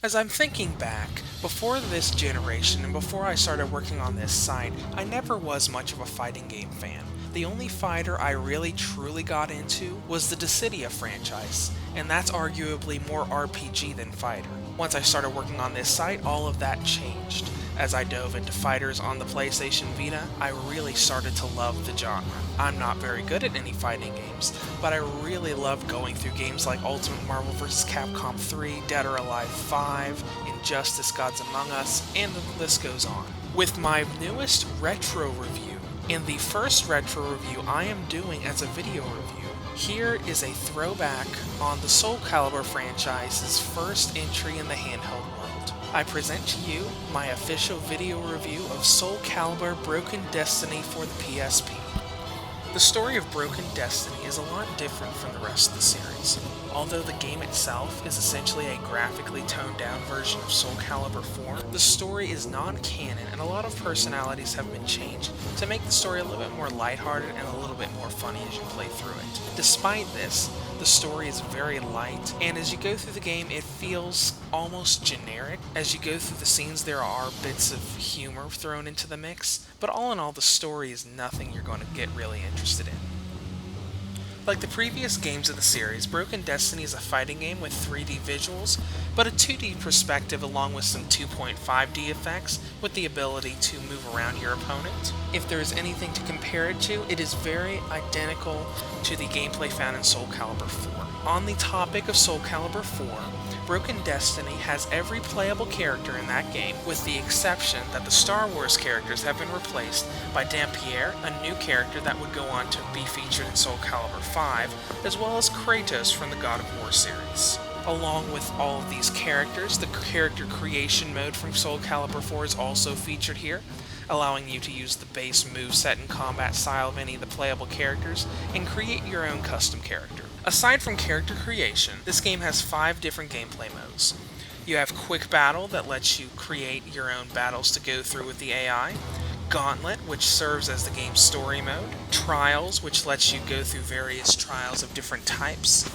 As I'm thinking back, before this generation and before I started working on this site, I never was much of a fighting game fan. The only fighter I really truly got into was the Dissidia franchise, and that's arguably more RPG than fighter. Once I started working on this site, all of that changed. As I dove into fighters on the PlayStation Vita, I really started to love the genre. I'm not very good at any fighting games, but I really love going through games like Ultimate Marvel vs. Capcom 3, Dead or Alive 5, Injustice Gods Among Us, and the list goes on. With my newest retro review, and the first retro review I am doing as a video review, here is a throwback on the Soul Calibur franchise's first entry in the handheld world. I present to you my official video review of Soul Calibur Broken Destiny for the PSP. The story of Broken Destiny is a lot different from the rest of the series. Although the game itself is essentially a graphically toned down version of Soul Calibur 4, the story is non-canon and a lot of personalities have been changed to make the story a little bit more lighthearted and a little bit more funny as you play through it. Despite this, the story is very light, and as you go through the game it feels almost generic. As you go through the scenes there are bits of humor thrown into the mix, but all in all the story is nothing you're going to get really interested in. Like the previous games of the series, Broken Destiny is a fighting game with 3D visuals, but a 2D perspective along with some 2.5D effects with the ability to move around your opponent. If there is anything to compare it to, it is very identical to the gameplay found in Soul Calibur 4. On the topic of Soul Calibur 4, Broken Destiny has every playable character in that game, with the exception that the Star Wars characters have been replaced by Dampierre, a new character that would go on to be featured in Soul Calibur 5, as well as Kratos from the God of War series. Along with all of these characters, the character creation mode from Soul Calibur 4 is also featured here, allowing you to use the base moveset and combat style of any of the playable characters and create your own custom character. Aside from character creation, this game has 5 different gameplay modes. You have Quick Battle that lets you create your own battles to go through with the AI, Gauntlet, which serves as the game's story mode, Trials, which lets you go through various trials of different types,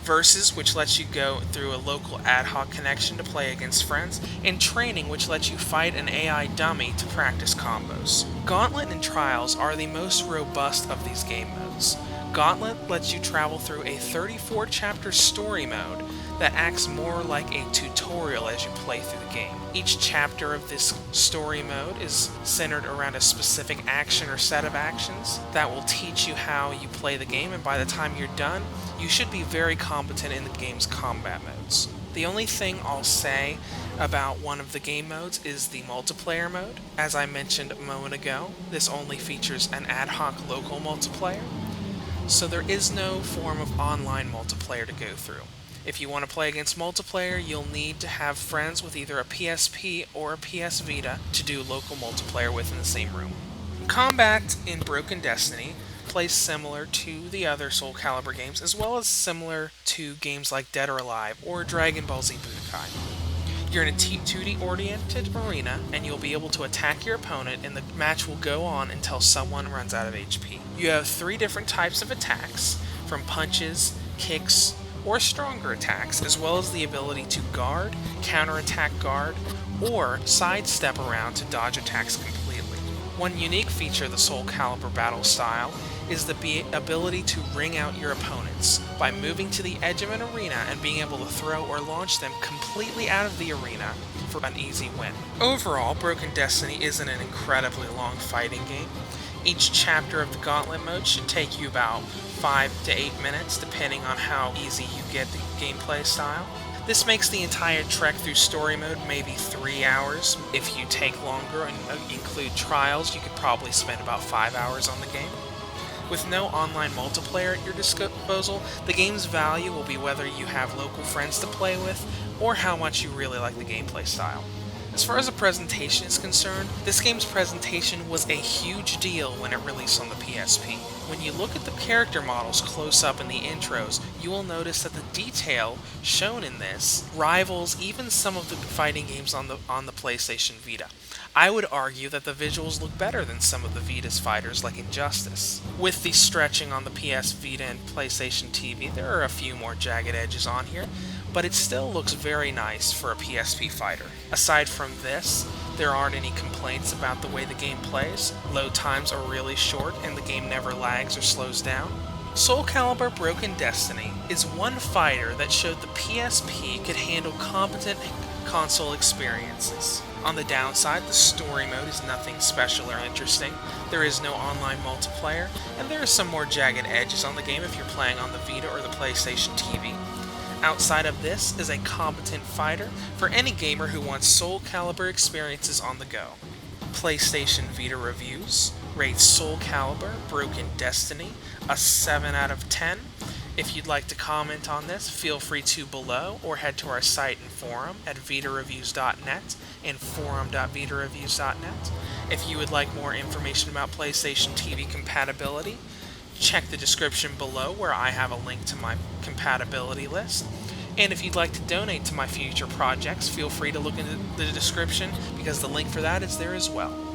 Versus, which lets you go through a local ad hoc connection to play against friends, and Training, which lets you fight an AI dummy to practice combos. Gauntlet and Trials are the most robust of these game modes. Gauntlet lets you travel through a 34-chapter story mode that acts more like a tutorial as you play through the game. Each chapter of this story mode is centered around a specific action or set of actions that will teach you how you play the game, and by the time you're done, you should be very competent in the game's combat modes. The only thing I'll say about one of the game modes is the multiplayer mode. As I mentioned a moment ago, this only features an ad hoc local multiplayer, so there is no form of online multiplayer to go through. If you want to play against multiplayer, you'll need to have friends with either a PSP or a PS Vita to do local multiplayer with in the same room. Combat in Broken Destiny plays similar to the other Soul Calibur games, as well as similar to games like Dead or Alive or Dragon Ball Z Budokai. You're in a 2D oriented arena, and you'll be able to attack your opponent, and the match will go on until someone runs out of HP. You have 3 different types of attacks, from punches, kicks, or stronger attacks, as well as the ability to guard, counterattack guard, or sidestep around to dodge attacks completely. One unique feature of the Soul Calibur battle style is the ability to ring out your opponents by moving to the edge of an arena and being able to throw or launch them completely out of the arena for an easy win. Overall, Broken Destiny isn't an incredibly long fighting game. Each chapter of the Gauntlet mode should take you about 5 to 8 minutes, depending on how easy you get the gameplay style. This makes the entire trek through story mode maybe 3 hours. If you take longer and include trials, you could probably spend about 5 hours on the game. With no online multiplayer at your disposal, the game's value will be whether you have local friends to play with, or how much you really like the gameplay style. As far as the presentation is concerned, this game's presentation was a huge deal when it released on the PSP. When you look at the character models close up in the intros, you will notice that the detail shown in this rivals even some of the fighting games on the PlayStation Vita. I would argue that the visuals look better than some of the Vita's fighters like Injustice. With the stretching on the PS Vita and PlayStation TV, there are a few more jagged edges on here, but it still looks very nice for a PSP fighter. Aside from this, there aren't any complaints about the way the game plays. Load times are really short and the game never lags or slows down. Soul Calibur Broken Destiny is one fighter that showed the PSP could handle competent console experiences. On the downside, the story mode is nothing special or interesting, there is no online multiplayer, and there are some more jagged edges on the game if you're playing on the Vita or the PlayStation TV. Outside of this is a competent fighter for any gamer who wants Soul Calibur experiences on the go. PlayStation Vita Reviews rates Soul Calibur Broken Destiny a 7 out of 10. If you'd like to comment on this, feel free to below, or head to our site and forum at vitareviews.net and forum.vitareviews.net. If you would like more information about PlayStation TV compatibility, check the description below where I have a link to my compatibility list. And if you'd like to donate to my future projects, feel free to look in the description because the link for that is there as well.